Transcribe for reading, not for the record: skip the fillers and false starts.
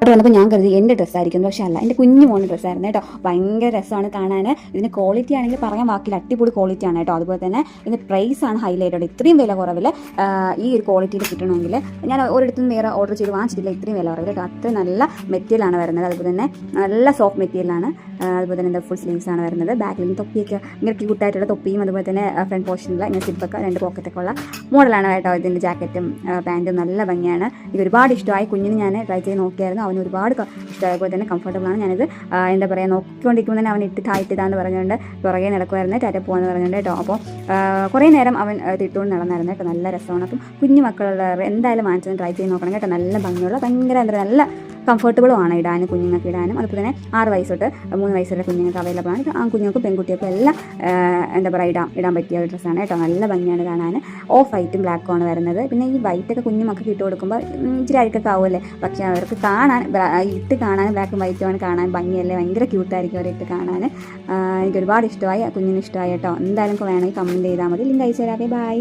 അവിടെ വന്നപ്പോൾ ഞാൻ കരുതി എൻ്റെ ഡ്രസ്സായിരിക്കും, പക്ഷേ അല്ല, എൻ്റെ കുഞ്ഞു മോൻ്റെ ഡ്രസ്സായിരുന്നു കേട്ടോ. ഭയങ്കര രസമാണ് കാണാൻ. ഇതിന് ക്വാളിറ്റി ആണെങ്കിൽ പറയാൻ വാക്കില്ല, അടിപൊളി ക്വാളിറ്റിയാണ് കേട്ടോ. അതുപോലെ തന്നെ ഇതിൻ്റെ പ്രൈസാണ് ഹൈലൈറ്റഡ്. ഇത്രയും വില കുറവിൽ ഈ ഒരു ക്വാളിറ്റിയിൽ കിട്ടണമെങ്കിൽ ഞാൻ ഒരിടത്തും വേറെ ഓർഡർ ചെയ്ത് വാങ്ങിച്ചിട്ടില്ല. ഇത്രയും വില കുറവിൽ കേട്ടോ. അത്ര നല്ല മെറ്റീരിയലാണ് വരുന്നത്. അതുപോലെ തന്നെ നല്ല സോഫ്റ്റ് മെറ്റീരിയലാണ്. അതുപോലെ തന്നെ ഫുൾ സ്ലീവ്സ് ആണ് വരുന്നത്. ബാക്കിൽ നിന്ന് തൊപ്പിയൊക്കെ ഇങ്ങനെ ക്യൂട്ടായിട്ടുള്ള തൊപ്പിയും അതുപോലെ തന്നെ ഫ്രണ്ട് പോർഷനിൽ ഇങ്ങനെ സിപ്പൊക്കെ 2 പോക്കറ്റൊക്കെ ഉള്ള മോഡലാണ് കേട്ടോ. ഇതിൻ്റെ ജാക്കറ്റും പാൻറ്റും നല്ല ഭംഗിയാണ്. എനിക്ക് ഒരുപാട് ഇഷ്ടമായി. കുഞ്ഞിന് ഞാൻ ട്രൈ ചെയ്ത് നോക്കിയായിരുന്നു, അവന് ഒരുപാട് ഇഷ്ടമായ. പോലെ തന്നെ കംഫർട്ടബിളാണ്. ഞാനിത് എന്താ പറയുക, നോക്കിക്കൊണ്ടിരിക്കുമ്പോൾ തന്നെ അവൻ ഇതാന്ന് പറഞ്ഞുകൊണ്ട് പുറകെ നടക്കുമായിരുന്നു, ടാറ്റ പോകാമെന്ന് പറഞ്ഞുകൊണ്ട് കേട്ടോ. അപ്പോൾ കുറേ നേരം അവൻ ഇട്ടുകൊണ്ട് നടന്നായിരുന്നു കേട്ടോ. നല്ല രസമാണ്. അപ്പം കുഞ്ഞു മക്കളുള്ള എന്തായാലും വാങ്ങിച്ചത് ട്രൈ ചെയ്ത് നോക്കണം കേട്ടോ. നല്ല ഭംഗിയുള്ള ഭയങ്കര നല്ല കംഫർട്ടബിളും ആണ് ഇടാനും, കുഞ്ഞുങ്ങൾക്ക് ഇടാനും. അതുപോലെ തന്നെ 6 വയസ്സ് തൊട്ട് 3 വയസ്സ് വരെ കുഞ്ഞുങ്ങൾക്ക് അവൈലബിൾ ആണ്. ആ കുഞ്ഞുങ്ങൾക്കും പെൺകുട്ടികൾക്കും എല്ലാം എന്താ പറയുക ഇടാൻ പറ്റിയ ഒരു ഡ്രസ്സാണ് കേട്ടോ. നല്ല ഭംഗിയാണ് കാണാൻ. ഓഫ് വൈറ്റും ബ്ലാക്കും ആണ് വരുന്നത്. പിന്നെ ഈ വൈറ്റൊക്കെ കുഞ്ഞുമക്കൾക്ക് ഇട്ട് കൊടുക്കുമ്പോൾ ഇച്ചിരി അഴുക്കൊക്കെ ആവുമല്ലേ, പക്ഷേ അവർക്ക് ഇട്ട് കാണാൻ ബ്ലാക്കും വൈറ്റും ആണ് കാണാൻ ഭംഗിയല്ലേ, ഭയങ്കര ക്യൂട്ടായിരിക്കും അവരിട്ട് കാണാൻ. എനിക്ക് ഒരുപാട് ഇഷ്ടമായി, കുഞ്ഞിന് ഇഷ്ടമായി കേട്ടോ. എന്തായാലും വേണമെങ്കിൽ കമൻറ്റ് ചെയ്താൽ മതി, ലിങ്ക് അയച്ചു തരാം. ബൈ.